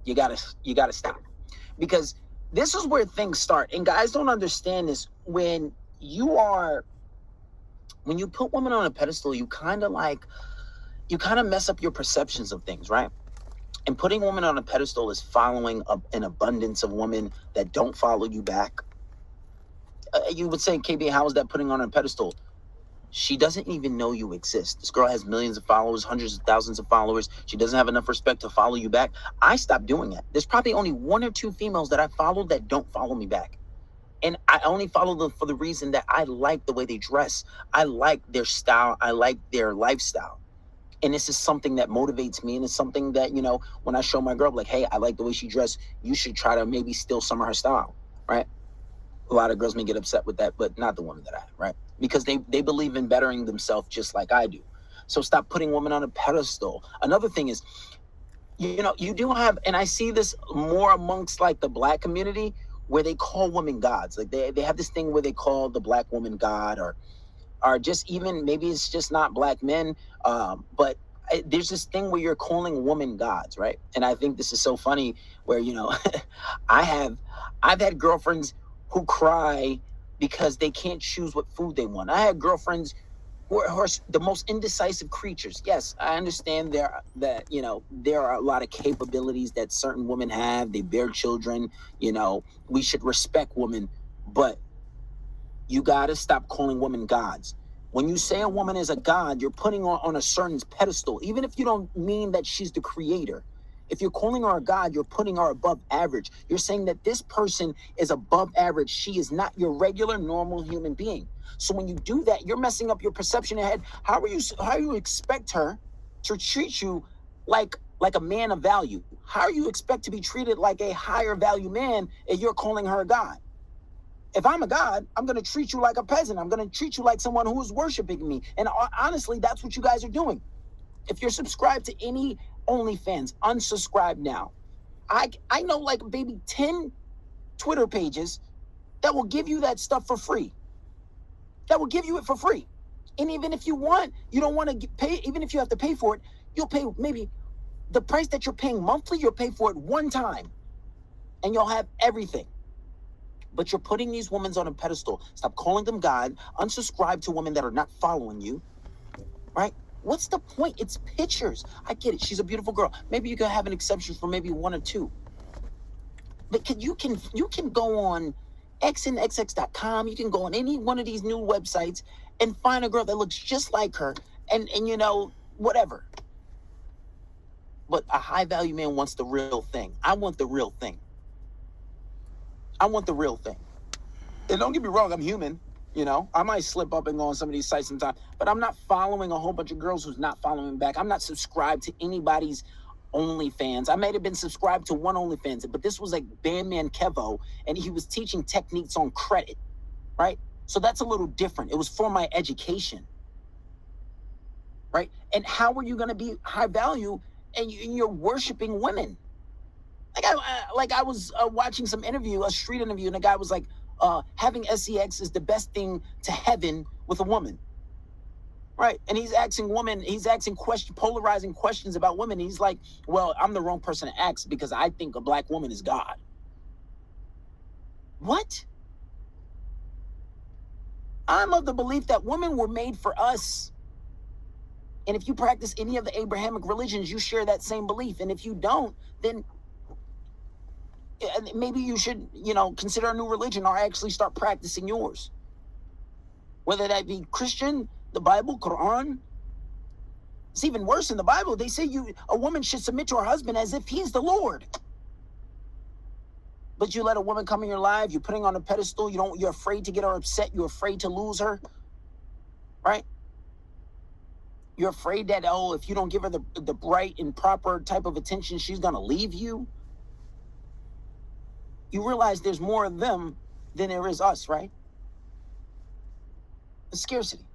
You gotta stop. Because this is where things start. And guys don't understand this. When you put women on a pedestal, you kind of mess up your perceptions of things, right? And putting women on a pedestal is following an abundance of women that don't follow you back. You would say, KB, how is that putting on a pedestal? She doesn't even know you exist. This girl has millions of followers, hundreds of thousands of followers. She doesn't have enough respect to follow you back. I stopped doing that. There's probably only 1 or 2 females that I follow that don't follow me back. And I only follow them for the reason that I like the way they dress. I like their style. I like their lifestyle. And this is something that motivates me. And it's something that, when I show my girl, like, hey, I like the way she dressed. You should try to maybe steal some of her style, right? A lot of girls may get upset with that, but not the women that I have, right? Because they believe in bettering themselves just like I do. So stop putting women on a pedestal. Another thing is, you do have, and I see this more amongst like the black community, where they call women gods. Like they have this thing where they call the black woman God, or just even, maybe it's just not black men, but there's this thing where you're calling women gods, right? And I think this is so funny where, I've had girlfriends who cry because they can't choose what food they want. I had girlfriends who are the most indecisive creatures. Yes, I understand there are a lot of capabilities that certain women have. They bear children. We should respect women, but you got to stop calling women gods. When you say a woman is a god, you're putting her on a certain pedestal, even if you don't mean that she's the creator. If you're calling her a god, you're putting her above average. You're saying that this person is above average. She is not your regular, normal human being. So when you do that, you're messing up your perception ahead. How you expect her to treat you like a man of value? How you expect to be treated like a higher value man if you're calling her a god? If I'm a god, I'm going to treat you like a peasant. I'm going to treat you like someone who is worshiping me. And honestly, that's what you guys are doing. If you're subscribed to any OnlyFans, unsubscribe now. I know like maybe 10 Twitter pages that will give you that stuff for free. That will give you it for free. And even if you don't want to pay, even if you have to pay for it, you'll pay maybe the price that you're paying monthly, you'll pay for it one time. And you'll have everything. But you're putting these women on a pedestal. Stop calling them God. Unsubscribe to women that are not following you. Right? What's the point? It's pictures. I get it. She's a beautiful girl. Maybe you can have an exception for maybe 1 or 2. But you can go on xnxx.com. You can go on any one of these new websites and find a girl that looks just like her and whatever. But a high value man wants the real thing. I want the real thing. I want the real thing. And don't get me wrong, I'm human. I might slip up and go on some of these sites sometimes, but I'm not following a whole bunch of girls who's not following me back. I'm not subscribed to anybody's OnlyFans. I might have been subscribed to one OnlyFans, but this was like Bandman Kevo, and he was teaching techniques on credit, right? So that's a little different. It was for my education, right? And how are you going to be high value and you're worshiping women? I was watching some interview, a street interview, and the guy was like, having sex is the best thing to heaven with a woman. Right. And he's asking polarizing questions about women. He's like, well, I'm the wrong person to ask because I think a black woman is God. What? I'm of the belief that women were made for us. And if you practice any of the Abrahamic religions, you share that same belief. And if you don't, then maybe you should, consider a new religion or actually start practicing yours. Whether that be Christian, the Bible, Quran. It's even worse in the Bible. They say a woman should submit to her husband as if he's the Lord. But you let a woman come in your life, you're putting her on a pedestal, you're afraid to get her upset, you're afraid to lose her. Right? You're afraid that, if you don't give her the bright and proper type of attention, she's gonna leave you. You realize there's more of them than there is us, right? The scarcity.